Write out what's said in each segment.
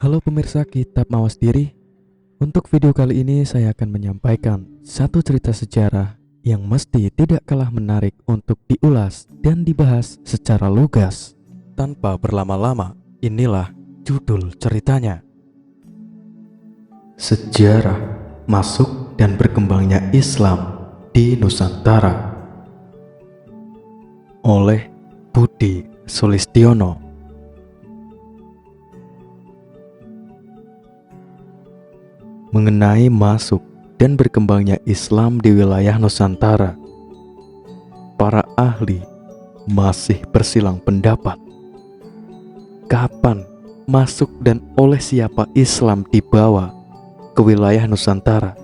Halo pemirsa Kitab Mawas Diri. Untuk video kali ini saya akan menyampaikan satu cerita sejarah yang mesti tidak kalah menarik untuk diulas dan dibahas secara lugas. Tanpa berlama-lama, inilah judul ceritanya. Sejarah masuk dan berkembangnya Islam di Nusantara oleh Budi Sulistiono. Mengenai masuk dan berkembangnya Islam di wilayah Nusantara, para ahli masih bersilang pendapat. Kapan masuk dan oleh siapa Islam dibawa ke wilayah Nusantara?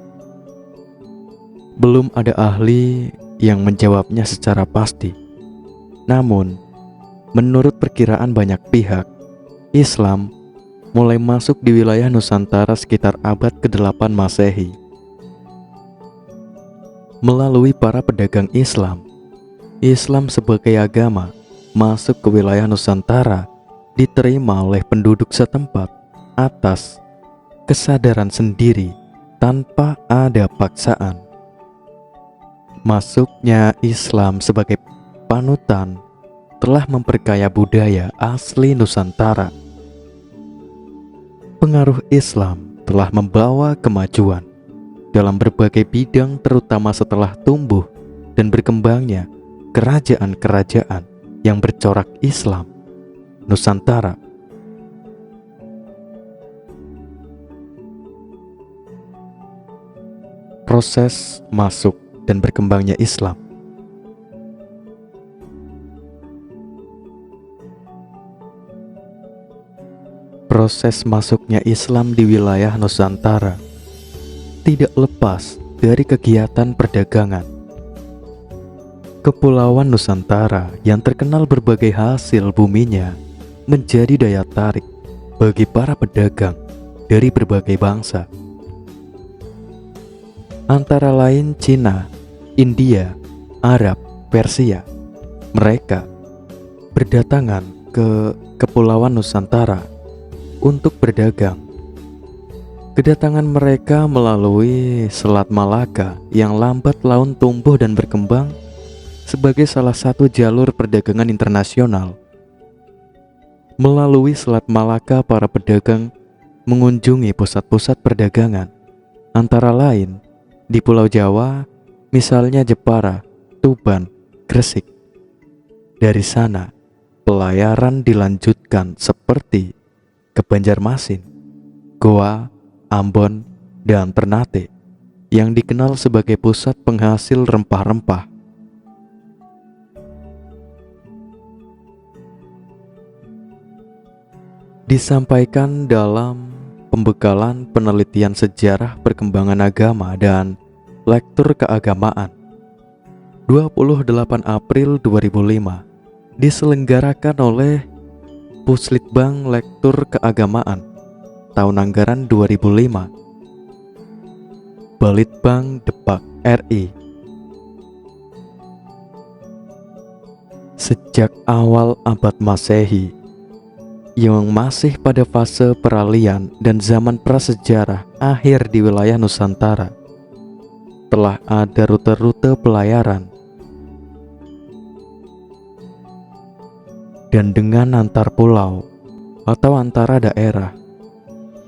Belum ada ahli yang menjawabnya secara pasti. Namun, menurut perkiraan banyak pihak, Islam mulai masuk di wilayah Nusantara sekitar abad ke-8 Masehi. Melalui para pedagang Islam, Islam sebagai agama masuk ke wilayah Nusantara diterima oleh penduduk setempat atas kesadaran sendiri tanpa ada paksaan. Masuknya Islam sebagai panutan telah memperkaya budaya asli Nusantara. Pengaruh Islam telah membawa kemajuan dalam berbagai bidang, terutama setelah tumbuh dan berkembangnya kerajaan-kerajaan yang bercorak Islam Nusantara. Proses masuk dan berkembangnya Islam. Proses masuknya Islam di wilayah Nusantara tidak lepas dari kegiatan perdagangan. Kepulauan Nusantara yang terkenal berbagai hasil buminya menjadi daya tarik bagi para pedagang dari berbagai bangsa. Antara lain Cina, India, Arab, Persia. Mereka berdatangan ke Kepulauan Nusantara untuk berdagang. Kedatangan mereka melalui Selat Malaka yang lambat laun tumbuh dan berkembang sebagai salah satu jalur perdagangan internasional. Melalui Selat Malaka, para pedagang mengunjungi pusat-pusat perdagangan, antara lain di Pulau Jawa, misalnya Jepara, Tuban, Gresik. Dari sana, pelayaran dilanjutkan seperti ke Banjarmasin, Goa, Ambon, dan Ternate yang dikenal sebagai pusat penghasil rempah-rempah. Disampaikan dalam pembekalan penelitian sejarah perkembangan agama dan lektur keagamaan 28 April 2005 diselenggarakan oleh Puslitbang Lektur Keagamaan tahun anggaran 2005, Balitbang Depak RI. Sejak awal abad Masehi yang masih pada fase peralihan dan zaman prasejarah akhir di wilayah Nusantara, telah ada rute-rute pelayaran dan dengan antar pulau atau antara daerah.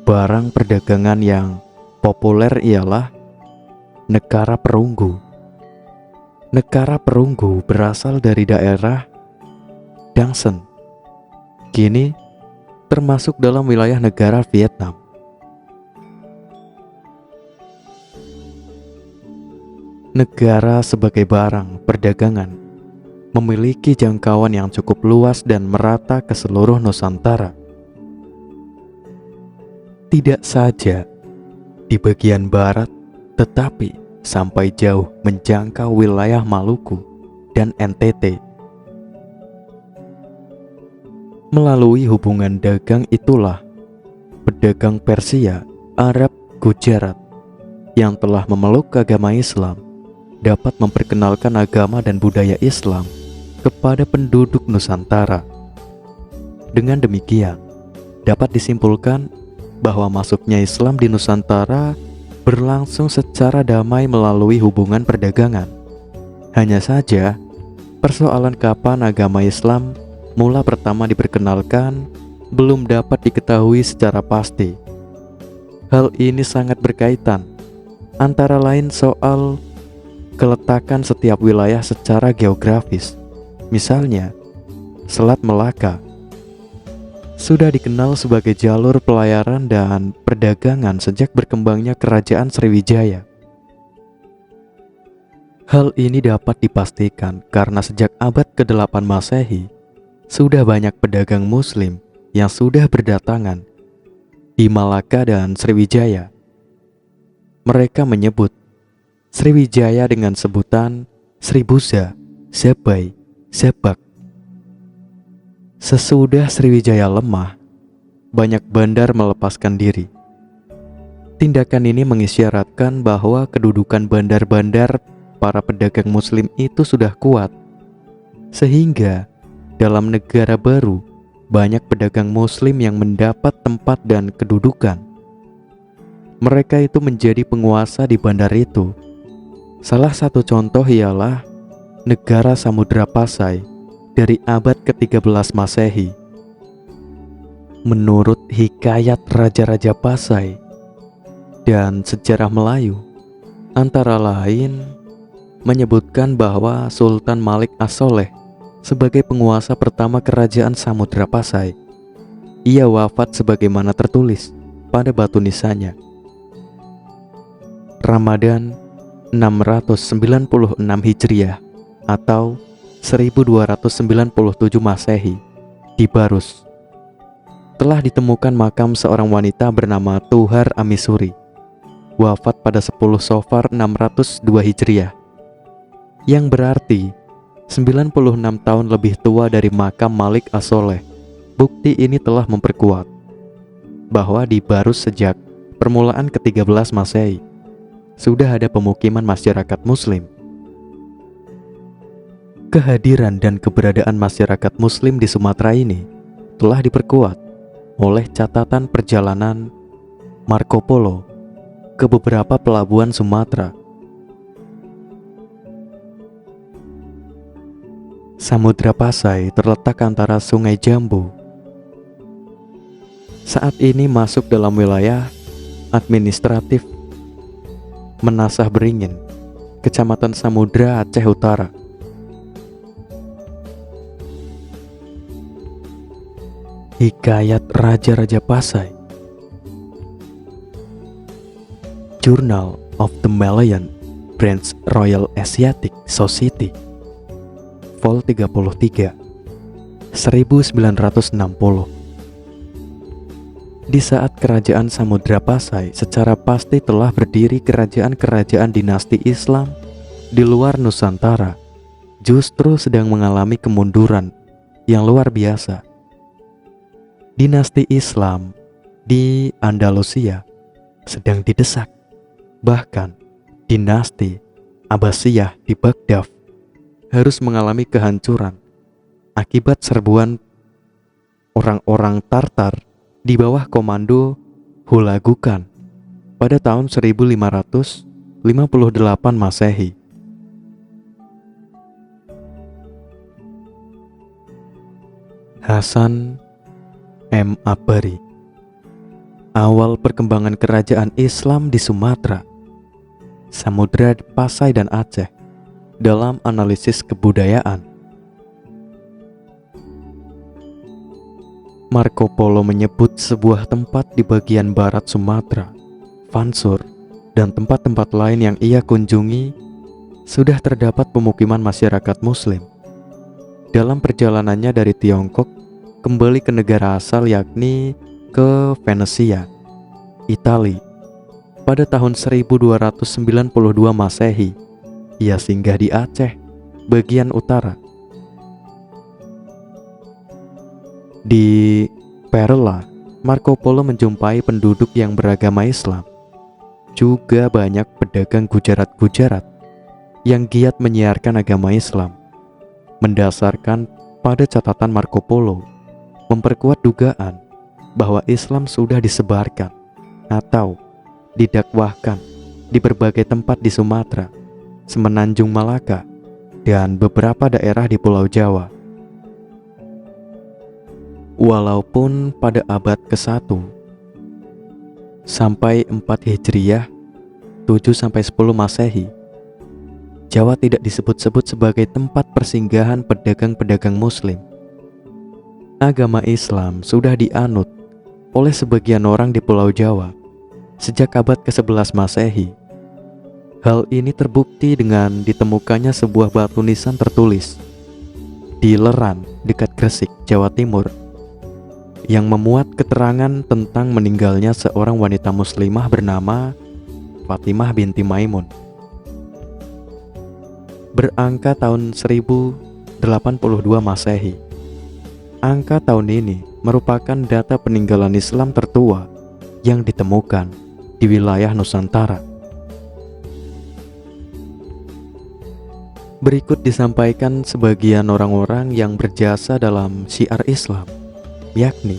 Barang perdagangan yang populer ialah negara perunggu. Negara perunggu berasal dari daerah Dangsen, kini termasuk dalam wilayah negara Vietnam. Negara sebagai barang perdagangan memiliki jangkauan yang cukup luas dan merata ke seluruh Nusantara. Tidak saja di bagian barat, tetapi sampai jauh menjangkau wilayah Maluku dan NTT. Melalui hubungan dagang itulah pedagang Persia, Arab, Gujarat yang telah memeluk agama Islam dapat memperkenalkan agama dan budaya Islam kepada penduduk Nusantara. Dengan demikian, dapat disimpulkan bahwa masuknya Islam di Nusantara berlangsung secara damai melalui hubungan perdagangan. Hanya saja, persoalan kapan agama Islam mula pertama diperkenalkan belum dapat diketahui secara pasti. Hal ini sangat berkaitan, antara lain soal keletakan setiap wilayah secara geografis. Misalnya, Selat Melaka sudah dikenal sebagai jalur pelayaran dan perdagangan sejak berkembangnya Kerajaan Sriwijaya. Hal ini dapat dipastikan karena sejak abad ke-8 Masehi, sudah banyak pedagang Muslim yang sudah berdatangan di Malaka dan Sriwijaya. Mereka menyebut Sriwijaya dengan sebutan Sribuza, Zabai, Zabak. Sesudah Sriwijaya lemah, banyak bandar melepaskan diri. Tindakan ini mengisyaratkan bahwa kedudukan bandar-bandar para pedagang Muslim itu sudah kuat, sehingga dalam negara baru banyak pedagang Muslim yang mendapat tempat dan kedudukan. Mereka itu menjadi penguasa di bandar itu. Salah satu contoh ialah negara Samudra Pasai dari abad ke-13 Masehi. Menurut hikayat Raja-Raja Pasai dan sejarah Melayu, antara lain menyebutkan bahwa Sultan Malik As-Soleh sebagai penguasa pertama kerajaan Samudra Pasai, ia wafat sebagaimana tertulis pada batu nisannya. Ramadan 696 Hijriah atau 1297 Masehi di Barus telah ditemukan makam seorang wanita bernama Tuhar Amisuri, wafat pada 10 Safar 602 Hijriah, yang berarti 96 tahun lebih tua dari makam Malik As-Soleh. Bukti ini telah memperkuat bahwa di Barus sejak permulaan ke-13 Masehi sudah ada pemukiman masyarakat Muslim. Kehadiran dan keberadaan masyarakat Muslim di Sumatera ini telah diperkuat oleh catatan perjalanan Marco Polo ke beberapa pelabuhan Sumatera. Samudra Pasai terletak antara Sungai Jambu. Saat ini masuk dalam wilayah administratif Menasah Beringin, Kecamatan Samudra, Aceh Utara. Hikayat Raja-Raja Pasai, Journal of the Malayan Branch Royal Asiatic Society, Vol 33, 1960. Di saat kerajaan Samudra Pasai secara pasti telah berdiri kerajaan-kerajaan dinasti Islam di luar Nusantara, justru sedang mengalami kemunduran yang luar biasa. Dinasti Islam di Andalusia sedang didesak. Bahkan dinasti Abbasiyah di Baghdad harus mengalami kehancuran akibat serbuan orang-orang Tartar di bawah komando Hulagu Khan pada tahun 1558 Masehi. Hasan M. Abari. Awal perkembangan kerajaan Islam di Sumatera, Samudra Pasai dan Aceh dalam analisis kebudayaan. Marco Polo menyebut sebuah tempat di bagian barat Sumatera, Vansur, dan tempat-tempat lain yang ia kunjungi sudah terdapat pemukiman masyarakat Muslim. Dalam perjalanannya dari Tiongkok kembali ke negara asal, yakni ke Venesia, Italia, pada tahun 1292 Masehi, ia singgah di Aceh, bagian utara. Di Perla, Marco Polo menjumpai penduduk yang beragama Islam. Juga banyak pedagang Gujarat-Gujarat yang giat menyiarkan agama Islam. Mendasarkan pada catatan Marco Polo, memperkuat dugaan bahwa Islam sudah disebarkan atau didakwahkan di berbagai tempat di Sumatera, Semenanjung Malaka, dan beberapa daerah di Pulau Jawa. Walaupun pada abad ke-1 sampai 4 Hijriah, 7-10 Masehi, Jawa tidak disebut-sebut sebagai tempat persinggahan pedagang-pedagang Muslim. Agama Islam sudah dianut oleh sebagian orang di Pulau Jawa sejak abad ke-11 Masehi. Hal ini terbukti dengan ditemukannya sebuah batu nisan tertulis di Leran dekat Gresik, Jawa Timur, yang memuat keterangan tentang meninggalnya seorang wanita muslimah bernama Fatimah binti Maimun. Berangka tahun 1082 Masehi. Angka tahun ini merupakan data peninggalan Islam tertua yang ditemukan di wilayah Nusantara. Berikut disampaikan sebagian orang-orang yang berjasa dalam syiar Islam, yakni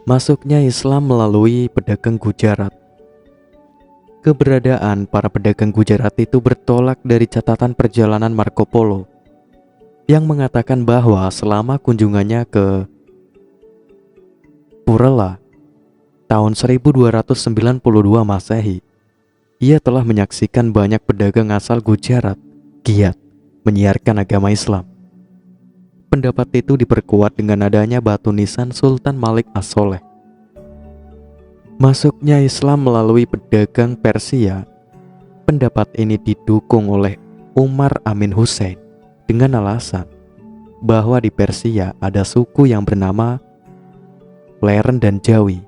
masuknya Islam melalui pedagang Gujarat. Keberadaan para pedagang Gujarat itu bertolak dari catatan perjalanan Marco Polo yang mengatakan bahwa selama kunjungannya ke Purela tahun 1292 Masehi, ia telah menyaksikan banyak pedagang asal Gujarat giat menyiarkan agama Islam. Pendapat itu diperkuat dengan adanya batu nisan Sultan Malik As-Soleh. Masuknya Islam melalui pedagang Persia. Pendapat ini didukung oleh Umar Amin Hussein dengan alasan bahwa di Persia ada suku yang bernama Pleren dan Jawi.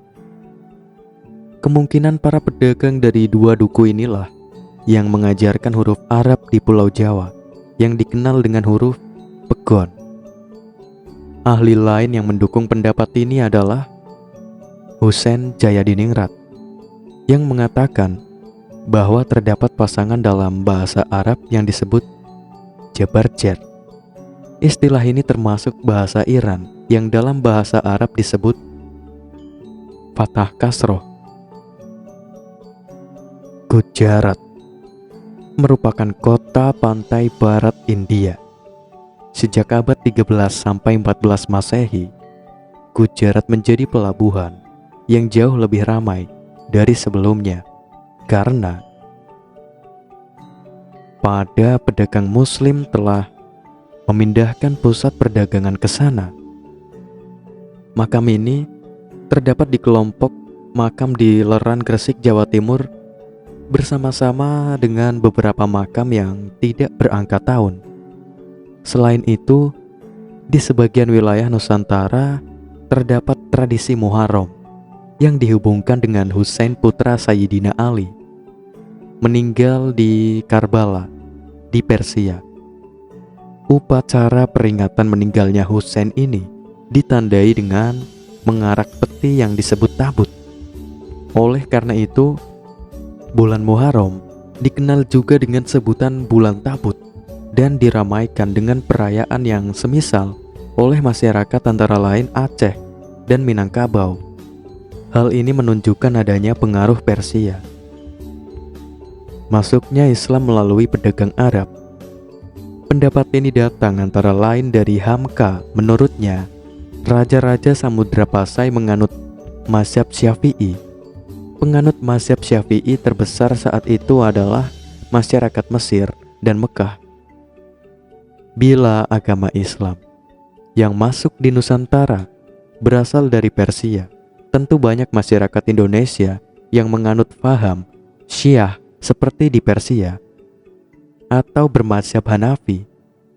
Kemungkinan para pedagang dari dua duku inilah yang mengajarkan huruf Arab di Pulau Jawa yang dikenal dengan huruf Pegon. Ahli lain yang mendukung pendapat ini adalah Husein Jayadiningrat yang mengatakan bahwa terdapat pasangan dalam bahasa Arab yang disebut Jabarjer. Istilah ini termasuk bahasa Iran yang dalam bahasa Arab disebut Fathah Kasroh. Gujarat merupakan kota pantai barat India. Sejak abad 13 sampai 14 Masehi, Gujarat menjadi pelabuhan yang jauh lebih ramai dari sebelumnya karena pada pedagang Muslim telah memindahkan pusat perdagangan ke sana. Makam ini terdapat di kelompok makam di Leran Gresik, Jawa Timur, bersama-sama dengan beberapa makam yang tidak berangka tahun. Selain itu, di sebagian wilayah Nusantara terdapat tradisi Muharram yang dihubungkan dengan Husain putra Sayyidina Ali, meninggal di Karbala, di Persia. Upacara peringatan meninggalnya Husain ini ditandai dengan mengarak peti yang disebut tabut. Oleh karena itu, bulan Muharram dikenal juga dengan sebutan bulan tabut dan diramaikan dengan perayaan yang semisal oleh masyarakat antara lain Aceh dan Minangkabau. Hal ini menunjukkan adanya pengaruh Persia. Masuknya Islam melalui pedagang Arab. Pendapat ini datang antara lain dari Hamka. Menurutnya, raja-raja Samudra Pasai menganut mazhab Syafi'i. Penganut mazhab Syafi'i terbesar saat itu adalah masyarakat Mesir dan Mekah. Bila agama Islam yang masuk di Nusantara berasal dari Persia, tentu banyak masyarakat Indonesia yang menganut paham Syiah seperti di Persia, atau bermazhab Hanafi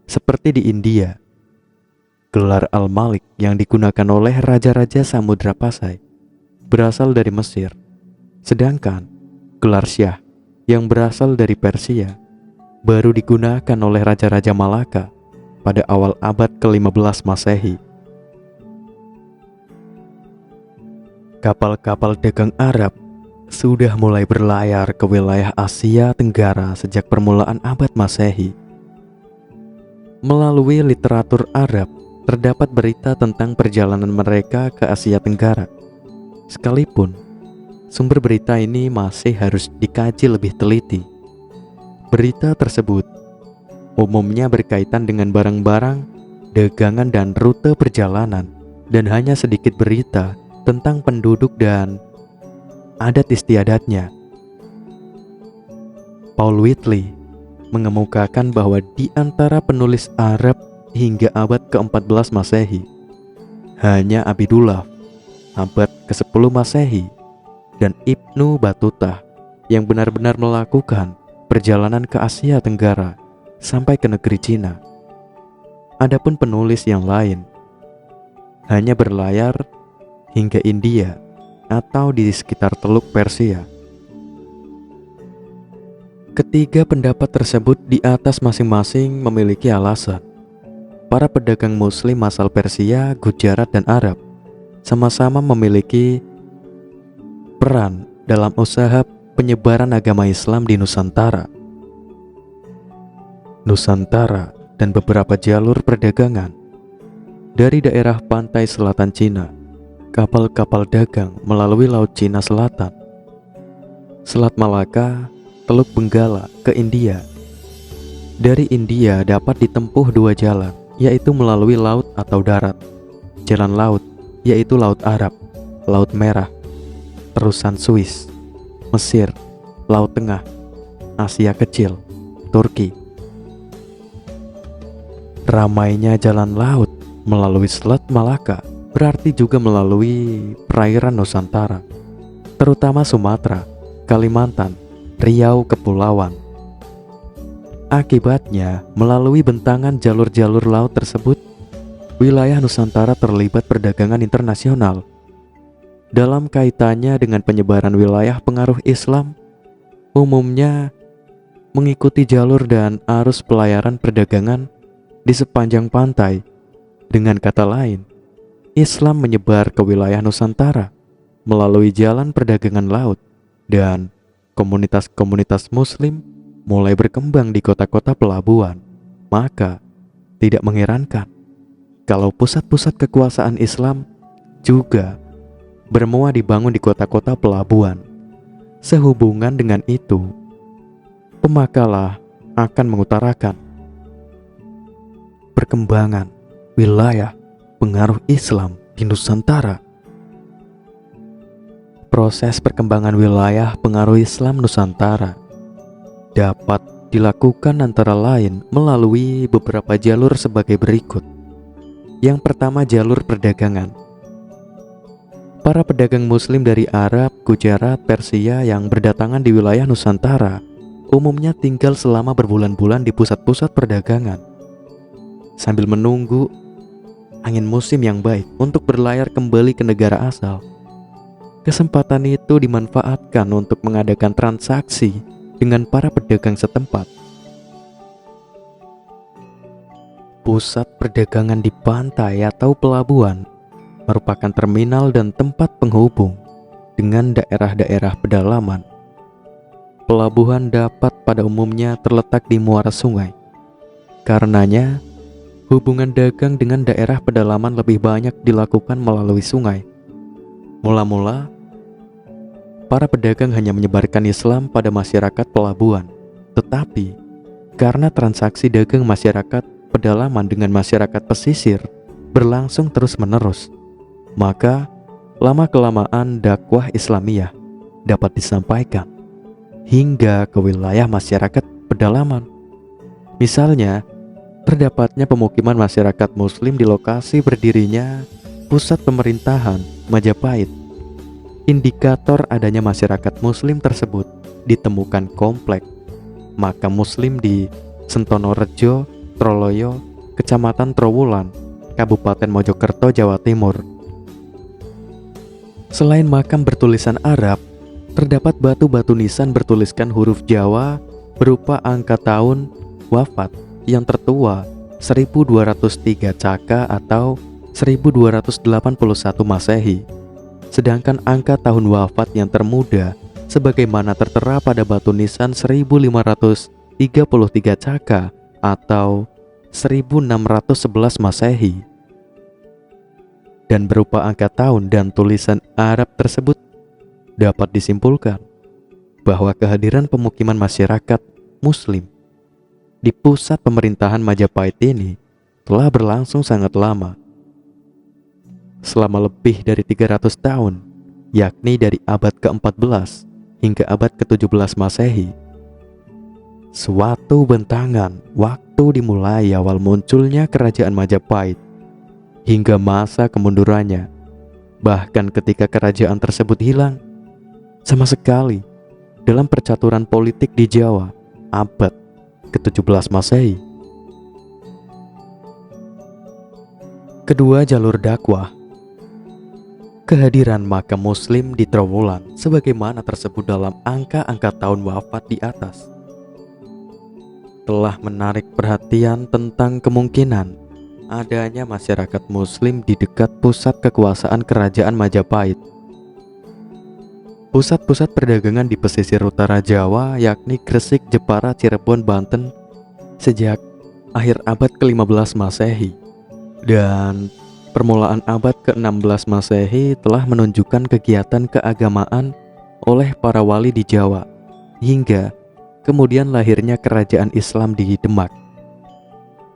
seperti di India. Gelar Al-Malik yang digunakan oleh raja-raja Samudra Pasai berasal dari Mesir, sedangkan gelar Syah yang berasal dari Persia baru digunakan oleh raja-raja Malaka pada awal abad ke-15 Masehi. Kapal-kapal dagang Arab sudah mulai berlayar ke wilayah Asia Tenggara sejak permulaan abad Masehi. Melalui literatur Arab, terdapat berita tentang perjalanan mereka ke Asia Tenggara. Sekalipun sumber berita ini masih harus dikaji lebih teliti. Berita tersebut umumnya berkaitan dengan barang-barang, dagangan dan rute perjalanan, dan hanya sedikit berita tentang penduduk dan adat istiadatnya. Paul Whitley mengemukakan bahwa di antara penulis Arab hingga abad ke-14 Masehi, hanya Abidullah abad ke-10 Masehi dan Ibnu Battuta yang benar-benar melakukan perjalanan ke Asia Tenggara sampai ke negeri Cina. Adapun penulis yang lain hanya berlayar hingga India atau di sekitar Teluk Persia. Ketiga pendapat tersebut di atas masing-masing memiliki alasan. Para pedagang Muslim asal Persia, Gujarat, dan Arab sama-sama memiliki peran dalam usaha penyebaran agama Islam di Nusantara. Nusantara dan beberapa jalur perdagangan. Dari daerah pantai selatan Cina, kapal-kapal dagang melalui Laut Cina Selatan, Selat Malaka, Teluk Benggala ke India. Dari India dapat ditempuh dua jalan, yaitu melalui laut atau darat. Jalan laut, yaitu Laut Arab, Laut Merah, terusan Swiss, Mesir, Laut Tengah, Asia Kecil, Turki. Ramainya jalan laut melalui Selat Malaka berarti juga melalui perairan Nusantara, terutama Sumatera, Kalimantan, Riau, Kepulauan. Akibatnya, melalui bentangan jalur-jalur laut tersebut, wilayah Nusantara terlibat perdagangan internasional. Dalam kaitannya dengan penyebaran wilayah pengaruh Islam, umumnya mengikuti jalur dan arus pelayaran perdagangan di sepanjang pantai. Dengan kata lain, Islam menyebar ke wilayah Nusantara melalui jalan perdagangan laut, dan komunitas-komunitas Muslim mulai berkembang di kota-kota pelabuhan. Maka, tidak mengherankan kalau pusat-pusat kekuasaan Islam juga bermua dibangun di kota-kota pelabuhan. Sehubungan dengan itu, pemakalah akan mengutarakan perkembangan wilayah pengaruh Islam di Nusantara. Proses perkembangan wilayah pengaruh Islam Nusantara dapat dilakukan antara lain melalui beberapa jalur sebagai berikut. Yang pertama, jalur perdagangan. Para pedagang Muslim dari Arab, Gujarat, Persia yang berdatangan di wilayah Nusantara umumnya tinggal selama berbulan-bulan di pusat-pusat perdagangan sambil menunggu angin musim yang baik untuk berlayar kembali ke negara asal. Kesempatan itu dimanfaatkan untuk mengadakan transaksi dengan para pedagang setempat. Pusat perdagangan di pantai atau pelabuhan merupakan terminal dan tempat penghubung dengan daerah-daerah pedalaman. Pelabuhan dapat pada umumnya terletak di muara sungai. Karenanya, hubungan dagang dengan daerah pedalaman lebih banyak dilakukan melalui sungai. Mula-mula, para pedagang hanya menyebarkan Islam pada masyarakat pelabuhan. Tetapi, karena transaksi dagang masyarakat pedalaman dengan masyarakat pesisir berlangsung terus-menerus, maka lama-kelamaan dakwah Islamiyah dapat disampaikan hingga ke wilayah masyarakat pedalaman. Misalnya, terdapatnya pemukiman masyarakat Muslim di lokasi berdirinya pusat pemerintahan Majapahit. Indikator adanya masyarakat Muslim tersebut ditemukan komplek makam Muslim di Sentono Rejo, Troloyo, Kecamatan Trowulan, Kabupaten Mojokerto, Jawa Timur. Selain makam bertulisan Arab, terdapat batu-batu nisan bertuliskan huruf Jawa berupa angka tahun wafat yang tertua 1203 Caka atau 1281 Masehi. Sedangkan angka tahun wafat yang termuda sebagaimana tertera pada batu nisan 1533 Caka atau 1611 Masehi. Dan berupa angka tahun dan tulisan Arab tersebut dapat disimpulkan bahwa kehadiran pemukiman masyarakat Muslim di pusat pemerintahan Majapahit ini telah berlangsung sangat lama, selama lebih dari 300 tahun, yakni dari abad ke-14 hingga abad ke-17 Masehi. Suatu bentangan waktu dimulai awal munculnya kerajaan Majapahit hingga masa kemundurannya. Bahkan ketika kerajaan tersebut hilang sama sekali dalam percaturan politik di Jawa abad ke-17 Masehi. Kedua jalur dakwah. Kehadiran makam Muslim di Trowulan sebagaimana tersebut dalam angka-angka tahun wafat di atas telah menarik perhatian tentang kemungkinan adanya masyarakat Muslim di dekat pusat kekuasaan kerajaan Majapahit. Pusat-pusat perdagangan di pesisir utara Jawa yakni Gresik, Jepara, Cirebon, Banten sejak akhir abad ke-15 Masehi dan permulaan abad ke-16 Masehi telah menunjukkan kegiatan keagamaan oleh para wali di Jawa hingga kemudian lahirnya kerajaan Islam di Demak.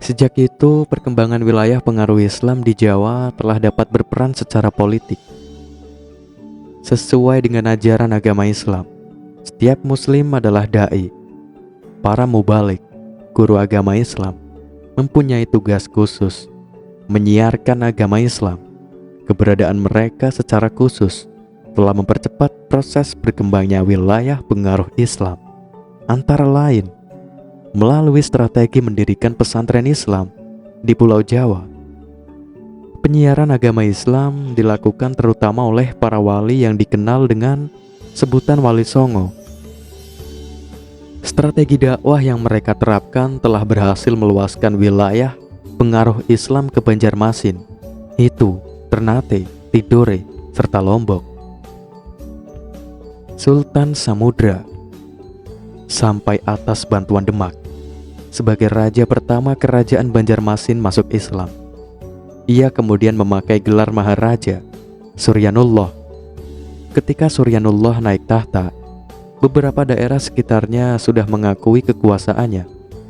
Sejak itu, perkembangan wilayah pengaruh Islam di Jawa telah dapat berperan secara politik. Sesuai dengan ajaran agama Islam, setiap Muslim adalah da'i. Para mubalik, guru agama Islam, mempunyai tugas khusus menyiarkan agama Islam. Keberadaan mereka secara khusus telah mempercepat proses berkembangnya wilayah pengaruh Islam, antara lain melalui strategi mendirikan pesantren Islam di Pulau Jawa. Penyiaran agama Islam dilakukan terutama oleh para wali yang dikenal dengan sebutan Wali Songo. Strategi dakwah yang mereka terapkan telah berhasil meluaskan wilayah pengaruh Islam ke Banjarmasin, itu Ternate, Tidore, serta Lombok. Sultan Samudra sampai atas bantuan Demak sebagai raja pertama kerajaan Banjarmasin masuk Islam. Ia kemudian memakai gelar Maharaja Suryanullah. Ketika Suryanullah naik tahta, beberapa daerah sekitarnya sudah mengakui kekuasaannya,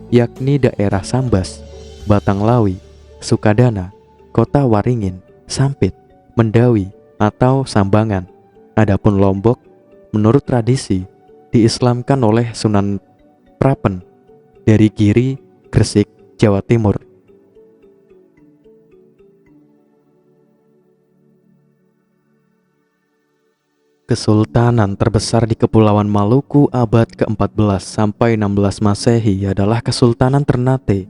yakni daerah Sambas, Batanglawi, Sukadana, Kota Waringin, Sampit, Mendawi atau Sambangan. Adapun Lombok, menurut tradisi, diislamkan oleh Sunan Prapen dari Giri, Gresik, Jawa Timur. Kesultanan terbesar di Kepulauan Maluku abad ke-14 sampai 16 Masehi adalah Kesultanan Ternate.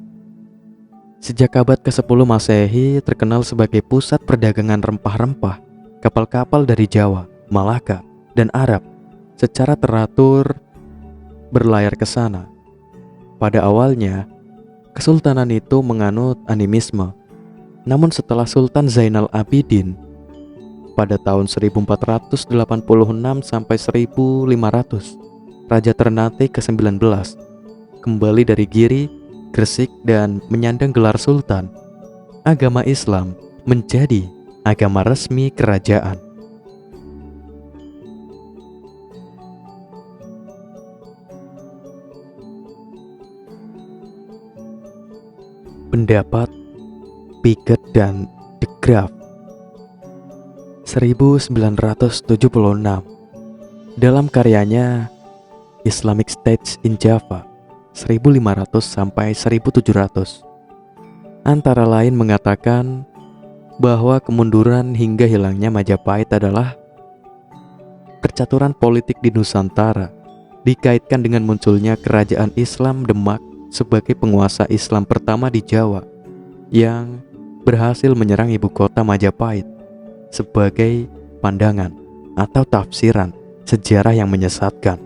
Sejak abad ke-10 Masehi terkenal sebagai pusat perdagangan rempah-rempah. Kapal-kapal dari Jawa, Malaka, dan Arab secara teratur berlayar ke sana. Pada awalnya, kesultanan itu menganut animisme. Namun setelah Sultan Zainal Abidin pada tahun 1486 sampai 1500, Raja Ternate ke-19 kembali dari Giri, Gresik dan menyandang gelar Sultan, agama Islam menjadi agama resmi kerajaan. Pendapat Piket dan De Graaf 1976 dalam karyanya Islamic States in Java 1500 sampai 1700 antara lain mengatakan bahwa kemunduran hingga hilangnya Majapahit adalah percaturan politik di Nusantara, dikaitkan dengan munculnya kerajaan Islam Demak sebagai penguasa Islam pertama di Jawa yang berhasil menyerang ibu kota Majapahit, sebagai pandangan atau tafsiran sejarah yang menyesatkan.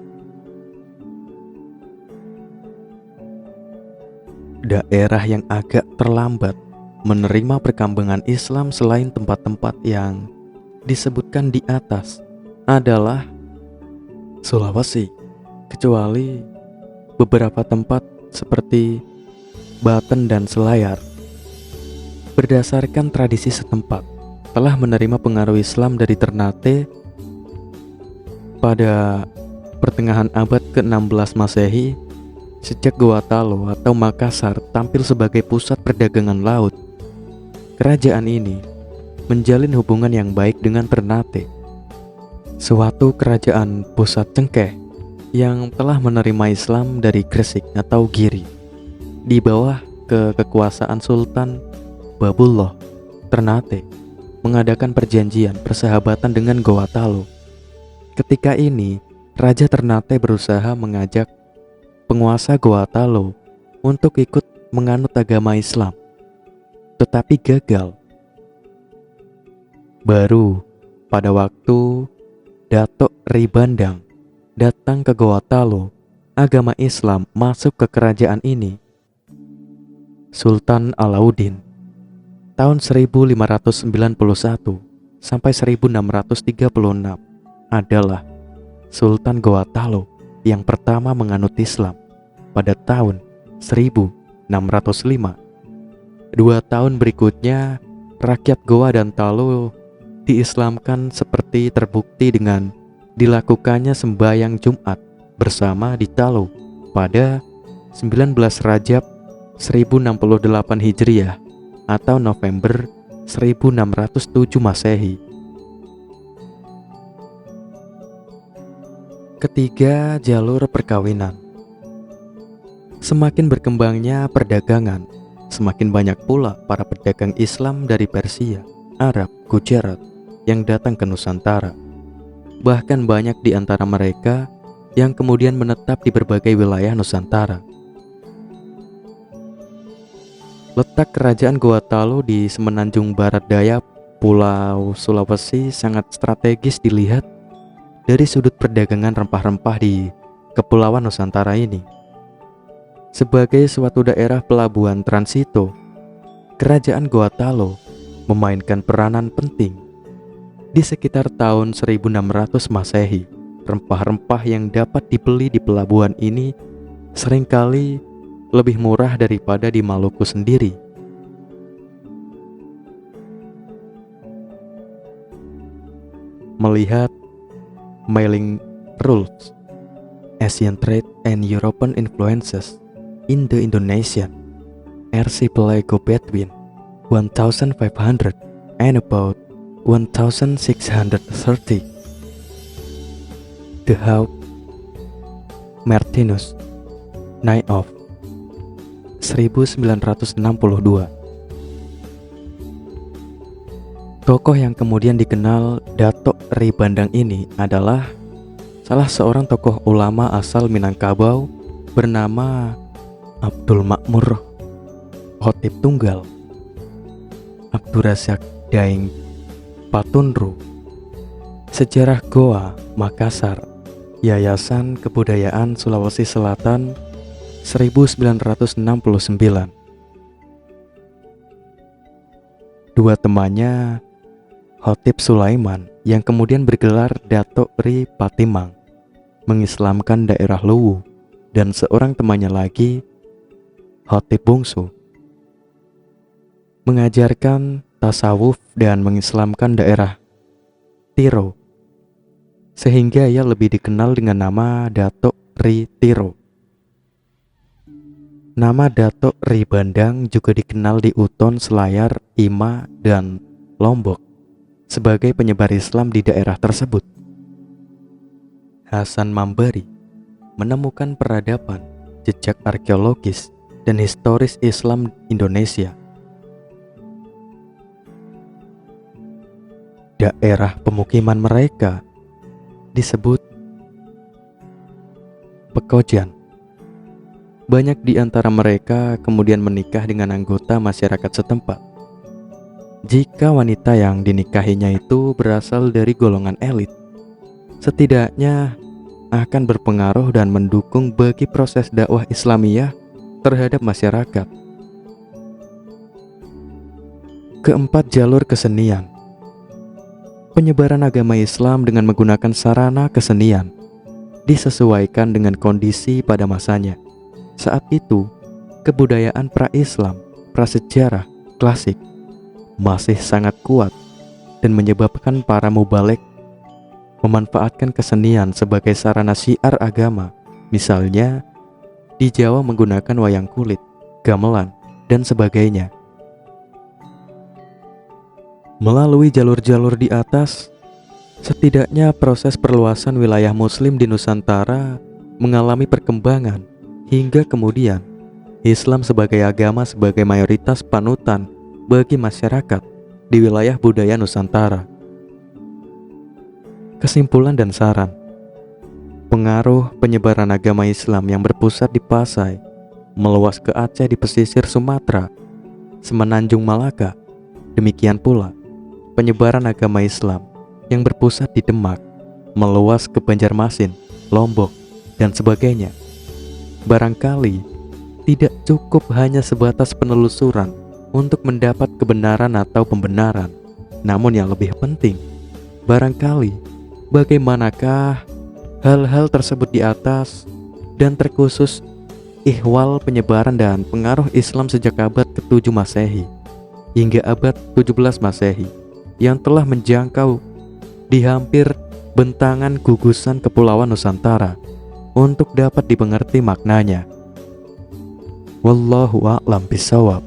Daerah yang agak terlambat menerima perkembangan Islam selain tempat-tempat yang disebutkan di atas adalah Sulawesi, kecuali beberapa tempat seperti Baten dan Selayar. Berdasarkan tradisi setempat, telah menerima pengaruh Islam dari Ternate Pada pertengahan abad ke-16 Masehi, sejak Goa Talo atau Makassar tampil sebagai pusat perdagangan laut, kerajaan ini menjalin hubungan yang baik dengan Ternate, suatu kerajaan pusat cengkeh yang telah menerima Islam dari Gresik atau Giri di bawah kekuasaan Sultan Babullah. Ternate mengadakan perjanjian persahabatan dengan Goa Talo. Ketika ini, Raja Ternate berusaha mengajak penguasa Goa Talo untuk ikut menganut agama Islam, tetapi gagal. Baru pada waktu Datuk Ri Bandang datang ke Goa Talo, agama Islam masuk ke kerajaan ini. Sultan Alauddin tahun 1591 sampai 1636 adalah Sultan Goa Talo yang pertama menganut Islam pada tahun 1605. 2 tahun berikutnya, rakyat Goa dan Talo diislamkan seperti terbukti dengan dilakukannya sembahyang Jumat bersama di Talo pada 19 Rajab 1068 Hijriah atau November 1607 Masehi. Ketiga, jalur perkawinan. Semakin berkembangnya perdagangan, semakin banyak pula para pedagang Islam dari Persia, Arab, Gujarat yang datang ke Nusantara. Bahkan banyak di antara mereka yang kemudian menetap di berbagai wilayah Nusantara. Letak kerajaan Goa Talo di semenanjung barat daya Pulau Sulawesi sangat strategis dilihat dari sudut perdagangan rempah-rempah di Kepulauan Nusantara ini. Sebagai suatu daerah pelabuhan transito, kerajaan Goa Talo memainkan peranan penting. Di sekitar tahun 1600 Masehi, rempah-rempah yang dapat dibeli di pelabuhan ini seringkali lebih murah daripada di Maluku sendiri. Melihat Mailing Rules, Asian Trade and European Influences in the Indonesian Archipelago between 1500 and about 1630. The Hawk Martinus, Night of 1962. Tokoh yang kemudian dikenal Datuk Ri Bandang ini adalah salah seorang tokoh ulama asal Minangkabau bernama Abdul Makmur Khotib Tunggal, Abdurrazak Daeng Patunru. Sejarah Goa, Makassar, Yayasan Kebudayaan Sulawesi Selatan 1969. Dua temannya, Khotib Sulaiman yang kemudian bergelar Datuk Ri Patimang, mengislamkan daerah Luwu, dan seorang temannya lagi, Khotib Bungsu, mengajarkan tasawuf dan mengislamkan daerah Tiro, sehingga ia lebih dikenal dengan nama Datuk Ri Tiro. Nama Datuk Ri Bandang juga dikenal di Uton, Selayar, Ima, dan Lombok sebagai penyebar Islam di daerah tersebut. Hasan Mambari menemukan peradaban, jejak arkeologis, dan historis Islam Indonesia. Daerah pemukiman mereka disebut Pekojan. Banyak di antara mereka kemudian menikah dengan anggota masyarakat setempat. Jika wanita yang dinikahinya itu berasal dari golongan elit, setidaknya akan berpengaruh dan mendukung bagi proses dakwah Islamiyah terhadap masyarakat. Keempat, jalur kesenian. Penyebaran agama Islam dengan menggunakan sarana kesenian disesuaikan dengan kondisi pada masanya. Saat itu, kebudayaan pra-Islam, prasejarah, klasik masih sangat kuat dan menyebabkan para mubalek memanfaatkan kesenian sebagai sarana syiar agama. Misalnya, di Jawa menggunakan wayang kulit, gamelan, dan sebagainya. Melalui jalur-jalur di atas, setidaknya proses perluasan wilayah Muslim di Nusantara mengalami perkembangan hingga kemudian Islam sebagai agama sebagai mayoritas panutan bagi masyarakat di wilayah budaya Nusantara. Kesimpulan dan saran. Pengaruh penyebaran agama Islam yang berpusat di Pasai, meluas ke Aceh di pesisir Sumatera, Semenanjung Malaka. Demikian pula penyebaran agama Islam yang berpusat di Demak, meluas ke Banjarmasin, Lombok, dan sebagainya. Barangkali tidak cukup hanya sebatas penelusuran untuk mendapat kebenaran atau pembenaran. Namun yang lebih penting, barangkali bagaimanakah hal-hal tersebut di atas, dan terkhusus ihwal penyebaran dan pengaruh Islam sejak abad ke-7 Masehi hingga abad 17 Masehi yang telah menjangkau di hampir bentangan gugusan kepulauan Nusantara untuk dapat dimengerti maknanya. Wallahu a'lam bishawab.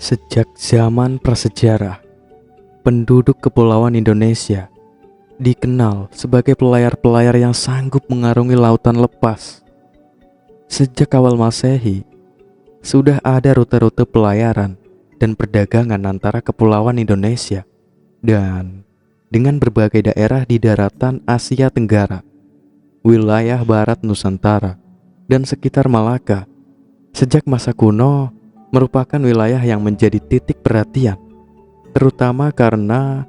Sejak zaman prasejarah, penduduk kepulauan Indonesia dikenal sebagai pelayar-pelayar yang sanggup mengarungi lautan lepas. Sejak awal Masehi, sudah ada rute-rute pelayaran dan perdagangan antara kepulauan Indonesia dan dengan berbagai daerah di daratan Asia Tenggara, wilayah barat Nusantara, dan sekitar Malaka. Sejak masa kuno merupakan wilayah yang menjadi titik perhatian, terutama karena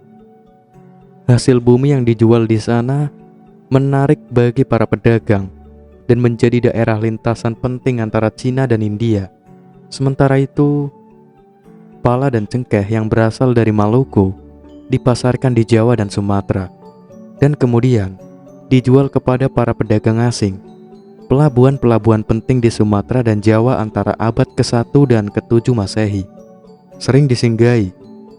hasil bumi yang dijual di sana menarik bagi para pedagang dan menjadi daerah lintasan penting antara Cina dan India. Sementara itu, pala dan cengkeh yang berasal dari Maluku dipasarkan di Jawa dan Sumatera, dan kemudian dijual kepada para pedagang asing. Pelabuhan-pelabuhan penting di Sumatera dan Jawa antara abad ke-1 dan ke-7 Masehi sering disinggahi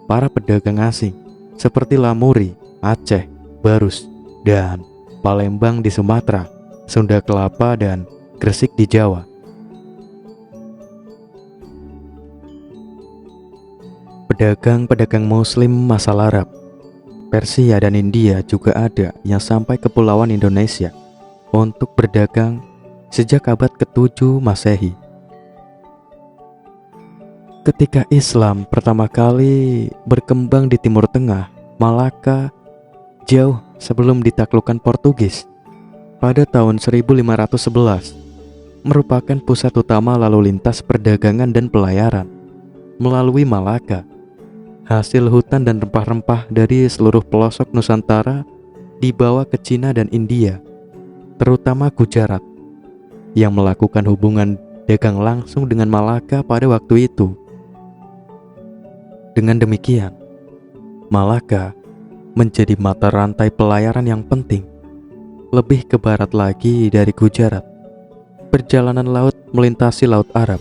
para pedagang asing seperti Lamuri, Aceh, Barus, dan Palembang di Sumatera, Sunda Kelapa, dan Gresik di Jawa. Pedagang-pedagang Muslim asal Arab, Persia, dan India juga ada yang sampai ke Kepulauan Indonesia untuk berdagang sejak abad ke-7 Masehi. Ketika Islam pertama kali berkembang di Timur Tengah, Malaka, jauh sebelum ditaklukkan Portugis, pada tahun 1511, merupakan pusat utama lalu lintas perdagangan dan pelayaran melalui Malaka. Hasil hutan dan rempah-rempah dari seluruh pelosok Nusantara dibawa ke Cina dan India, terutama Gujarat, yang melakukan hubungan dagang langsung dengan Malaka pada waktu itu. Dengan demikian, Malaka menjadi mata rantai pelayaran yang penting. Lebih ke barat lagi dari Gujarat, perjalanan laut melintasi Laut Arab.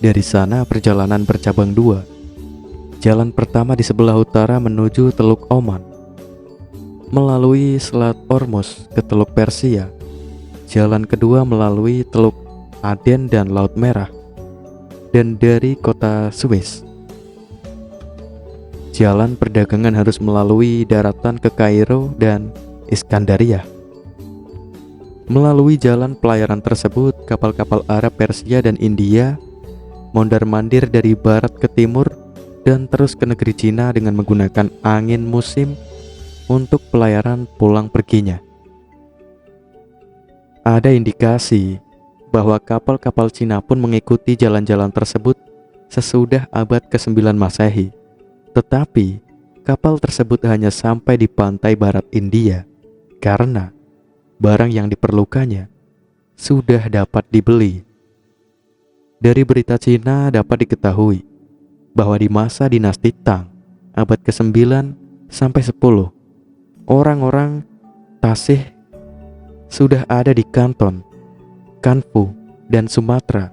Dari sana perjalanan bercabang dua. Jalan pertama di sebelah utara menuju Teluk Oman, melalui Selat Ormus ke Teluk Persia. Jalan kedua melalui Teluk Aden dan Laut Merah, dan dari kota Suez. Jalan perdagangan harus melalui daratan ke Kairo dan Iskandaria. Melalui jalan pelayaran tersebut, kapal-kapal Arab, Persia, dan India mondar-mandir dari barat ke timur dan terus ke negeri Cina dengan menggunakan angin musim untuk pelayaran pulang perginya. Ada indikasi bahwa kapal-kapal Cina pun mengikuti jalan-jalan tersebut sesudah abad ke-9 Masehi. Tetapi kapal tersebut hanya sampai di pantai barat India karena barang yang diperlukannya sudah dapat dibeli. Dari berita Cina dapat diketahui bahwa di masa dinasti Tang, abad ke-9 sampai 10, orang-orang Tasih sudah ada di Kanton, Kanfu, dan Sumatera.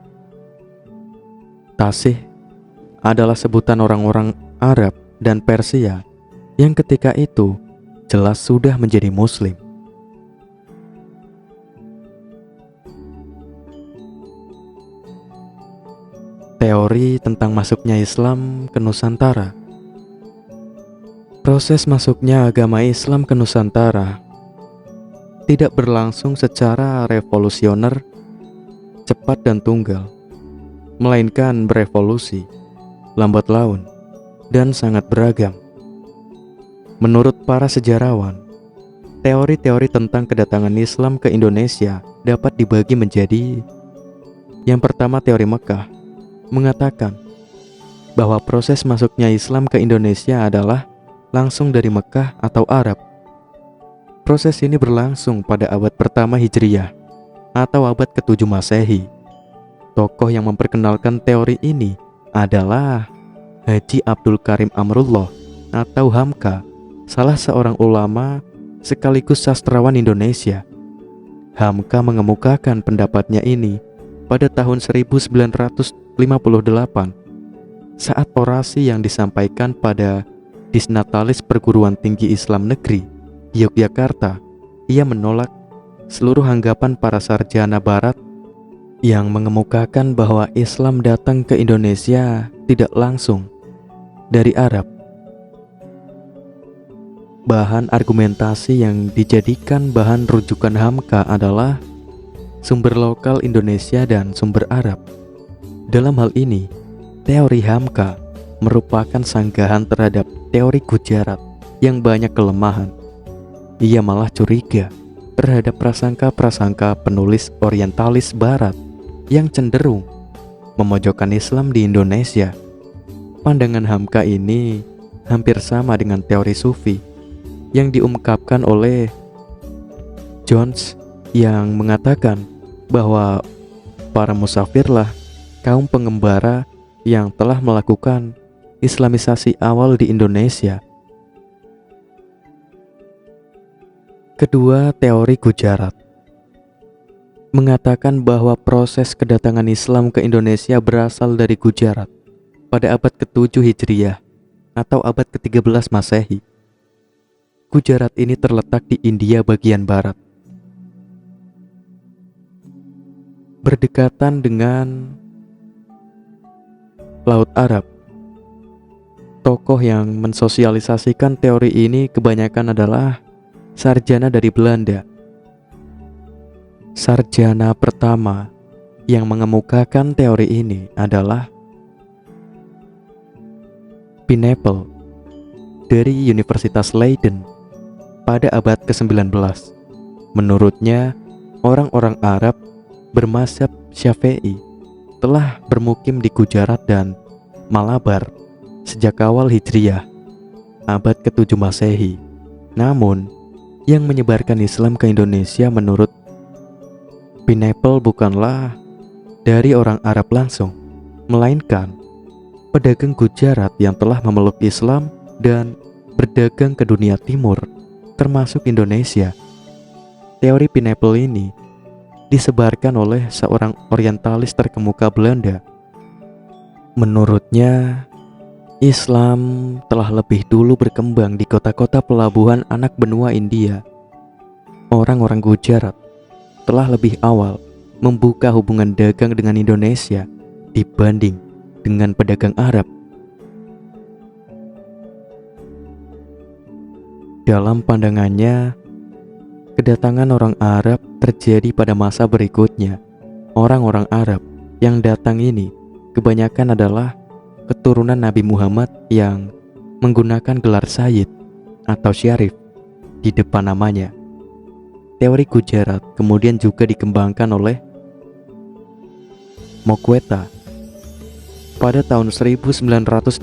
Tasih adalah sebutan orang-orang Arab dan Persia yang ketika itu jelas sudah menjadi Muslim. Teori tentang masuknya Islam ke Nusantara. Proses masuknya agama Islam ke Nusantara tidak berlangsung secara revolusioner, cepat dan tunggal, melainkan berevolusi, lambat laun, dan sangat beragam. Menurut para sejarawan, teori-teori tentang kedatangan Islam ke Indonesia dapat dibagi menjadi: yang pertama, teori Mekah, mengatakan bahwa proses masuknya Islam ke Indonesia adalah langsung dari Mekah atau Arab. Proses ini berlangsung pada abad pertama Hijriyah atau abad ke-7 Masehi. Tokoh yang memperkenalkan teori ini adalah Haji Abdul Karim Amrullah atau Hamka, salah seorang ulama sekaligus sastrawan Indonesia. Hamka mengemukakan pendapatnya ini pada tahun 1958 saat orasi yang disampaikan pada Disnatalis Perguruan Tinggi Islam Negeri Yogyakarta. Ia menolak seluruh anggapan para sarjana barat yang mengemukakan bahwa Islam datang ke Indonesia tidak langsung dari Arab. Bahan argumentasi yang dijadikan bahan rujukan Hamka adalah sumber lokal Indonesia dan sumber Arab. Dalam hal ini, teori Hamka merupakan sanggahan terhadap teori Gujarat yang banyak kelemahan. Ia malah curiga terhadap prasangka-prasangka penulis orientalis barat yang cenderung memojokkan Islam di Indonesia. Pandangan Hamka ini hampir sama dengan teori Sufi yang diungkapkan oleh Jones yang mengatakan bahwa para musafirlah kaum pengembara yang telah melakukan Islamisasi awal di Indonesia. Kedua, teori Gujarat mengatakan bahwa proses kedatangan Islam ke Indonesia berasal dari Gujarat pada abad ke-7 Hijriyah atau abad ke-13 Masehi. Gujarat ini terletak di India bagian barat, berdekatan dengan Laut Arab. Tokoh yang mensosialisasikan teori ini kebanyakan adalah sarjana dari Belanda. Sarjana pertama yang mengemukakan teori ini adalah Pineapple dari Universitas Leiden pada abad ke-19. Menurutnya, orang-orang Arab bermazhab Syafi'i telah bermukim di Gujarat dan Malabar sejak awal Hijriyah, abad ke-7 Masehi. Namun, yang menyebarkan Islam ke Indonesia menurut Pineapple bukanlah dari orang Arab langsung, melainkan pedagang Gujarat yang telah memeluk Islam dan berdagang ke dunia timur, termasuk Indonesia. Teori Pineapple ini disebarkan oleh seorang orientalis terkemuka Belanda. Menurutnya, Islam telah lebih dulu berkembang di kota-kota pelabuhan anak benua India. Orang-orang Gujarat telah lebih awal membuka hubungan dagang dengan Indonesia dibanding dengan pedagang Arab. Dalam pandangannya, kedatangan orang Arab terjadi pada masa berikutnya. Orang-orang Arab yang datang ini kebanyakan adalah keturunan Nabi Muhammad yang menggunakan gelar Sayyid atau Syarif di depan namanya. Teori Gujarat kemudian juga dikembangkan oleh Mokweta pada tahun 1912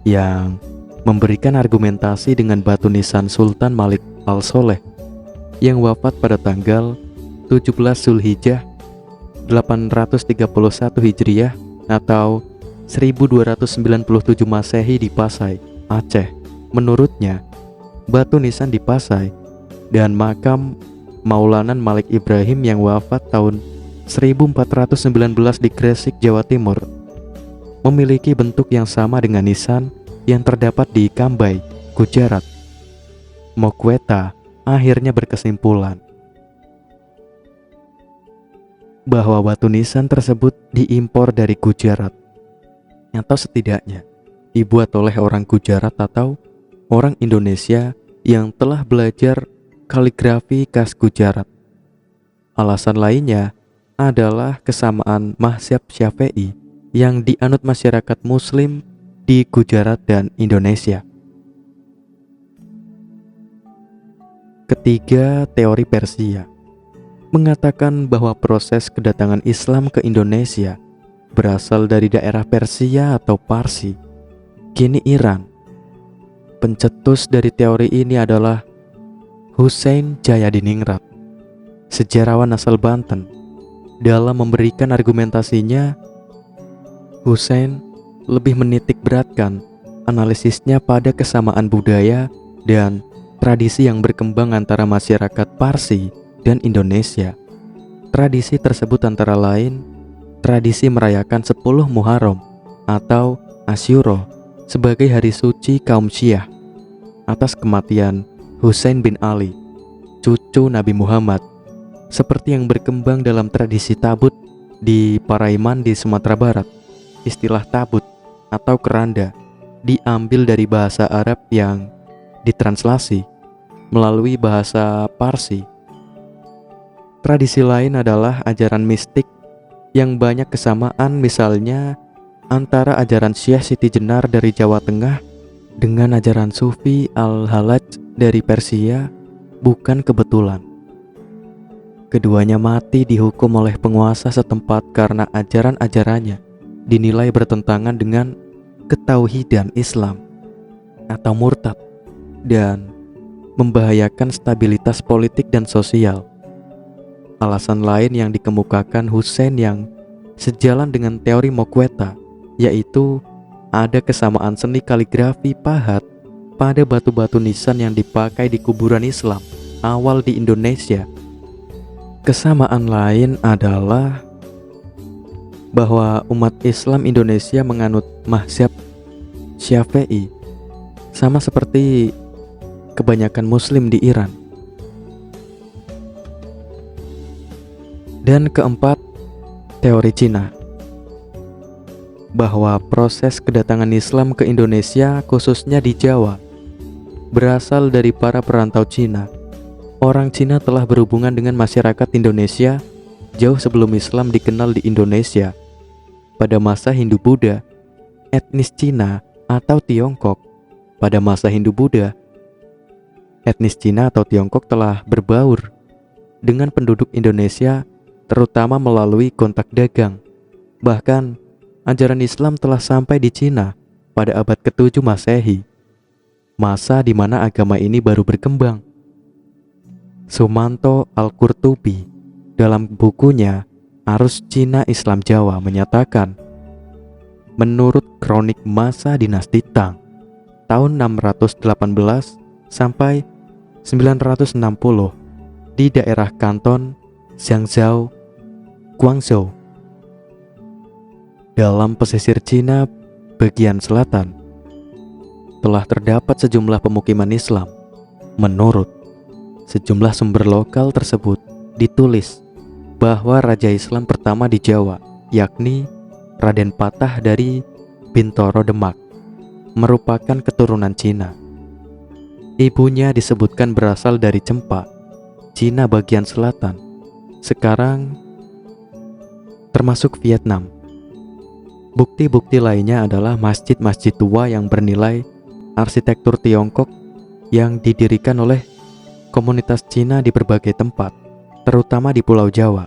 yang memberikan argumentasi dengan batu nisan Sultan Malik Al-Soleh yang wafat pada tanggal 17 Zulhijjah 831 Hijriah atau 1297 Masehi di Pasai, Aceh. Menurutnya, batu nisan di Pasai dan makam Maulanan Malik Ibrahim yang wafat tahun 1419 di Gresik, Jawa Timur memiliki bentuk yang sama dengan nisan yang terdapat di Cambay, Gujarat. Moqueta akhirnya berkesimpulan bahwa batu nisan tersebut diimpor dari Gujarat, atau setidaknya dibuat oleh orang Gujarat atau orang Indonesia yang telah belajar kaligrafi khas Gujarat. Alasan lainnya adalah kesamaan mazhab Syafi'i yang dianut masyarakat Muslim di Gujarat dan Indonesia. Ketiga, teori Persia mengatakan bahwa proses kedatangan Islam ke Indonesia berasal dari daerah Persia atau Parsi, kini Iran. Pencetus dari teori ini adalah Husein Jayadiningrat, sejarawan asal Banten. Dalam memberikan argumentasinya, Husein lebih menitik beratkan analisisnya pada kesamaan budaya dan tradisi yang berkembang antara masyarakat Parsi dan Indonesia. Tradisi tersebut antara lain tradisi merayakan 10 Muharram atau Asyura sebagai hari suci kaum Syiah atas kematian Husain bin Ali, cucu Nabi Muhammad, seperti yang berkembang dalam tradisi tabut di Paraiman di Sumatera Barat. Istilah tabut atau keranda diambil dari bahasa Arab yang ditranslasi melalui bahasa Parsi. Tradisi lain adalah ajaran mistik yang banyak kesamaan, misalnya antara ajaran Syekh Siti Jenar dari Jawa Tengah dengan ajaran Sufi Al-Halaj dari Persia bukan kebetulan. Keduanya mati dihukum oleh penguasa setempat karena ajaran-ajarannya dinilai bertentangan dengan ketauhidan Islam atau murtad dan membahayakan stabilitas politik dan sosial. Alasan lain yang dikemukakan Husein yang sejalan dengan teori Moqueta, yaitu ada kesamaan seni kaligrafi pahat pada batu-batu nisan yang dipakai di kuburan Islam awal di Indonesia. Kesamaan lain adalah bahwa umat Islam Indonesia menganut mazhab Syafi'i, sama seperti kebanyakan Muslim di Iran. Dan keempat, teori Cina, bahwa proses kedatangan Islam ke Indonesia, khususnya di Jawa, berasal dari para perantau Cina. Orang Cina telah berhubungan dengan masyarakat Indonesia jauh sebelum Islam dikenal di Indonesia. Pada masa Hindu-Buddha, etnis Cina atau Tiongkok, pada masa Hindu-Buddha, etnis Cina atau Tiongkok telah berbaur dengan penduduk Indonesia terutama melalui kontak dagang. Bahkan, ajaran Islam telah sampai di Cina pada abad ke-7 Masehi, masa di mana agama ini baru berkembang. Sumanto Al-Qurtubi dalam bukunya Arus Cina Islam Jawa menyatakan, menurut kronik masa dinasti Tang tahun 618 sampai 960 di daerah Kanton Jiangzhou, Guangzhou, dalam pesisir Cina bagian selatan, telah terdapat sejumlah pemukiman Islam. Menurut sejumlah sumber lokal tersebut ditulis bahwa Raja Islam pertama di Jawa, yakni Raden Patah dari Bintoro Demak, merupakan keturunan Cina. Ibunya disebutkan berasal dari Cempa, Cina bagian selatan, sekarang termasuk Vietnam. Bukti-bukti lainnya adalah masjid-masjid tua yang bernilai arsitektur Tiongkok yang didirikan oleh komunitas Cina di berbagai tempat, terutama di Pulau Jawa.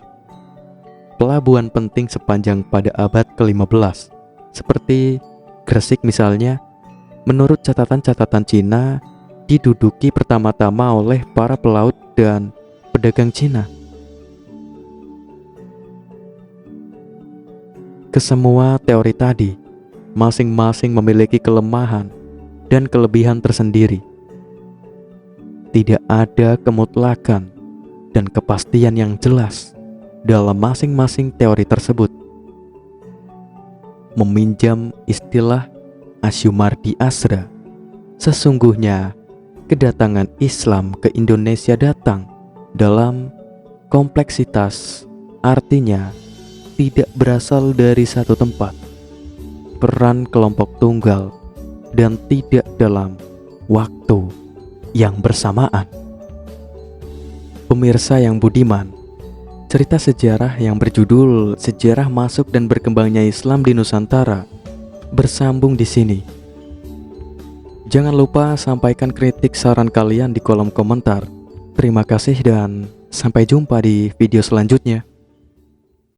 Pelabuhan penting sepanjang pada abad ke-15, seperti Gresik misalnya, menurut catatan-catatan Cina, diduduki pertama-tama oleh para pelaut dan pedagang Cina. Kesemua teori tadi masing-masing memiliki kelemahan dan kelebihan tersendiri. Tidak ada kemutlakan dan kepastian yang jelas dalam masing-masing teori tersebut. Meminjam istilah Asyumardi Asra, sesungguhnya kedatangan Islam ke Indonesia datang dalam kompleksitas, artinya tidak berasal dari satu tempat, peran kelompok tunggal, dan tidak dalam waktu yang bersamaan. Pemirsa yang budiman, cerita sejarah yang berjudul Sejarah Masuk dan Berkembangnya Islam di Nusantara bersambung di sini. Jangan lupa sampaikan kritik saran kalian di kolom komentar. Terima kasih dan sampai jumpa di video selanjutnya.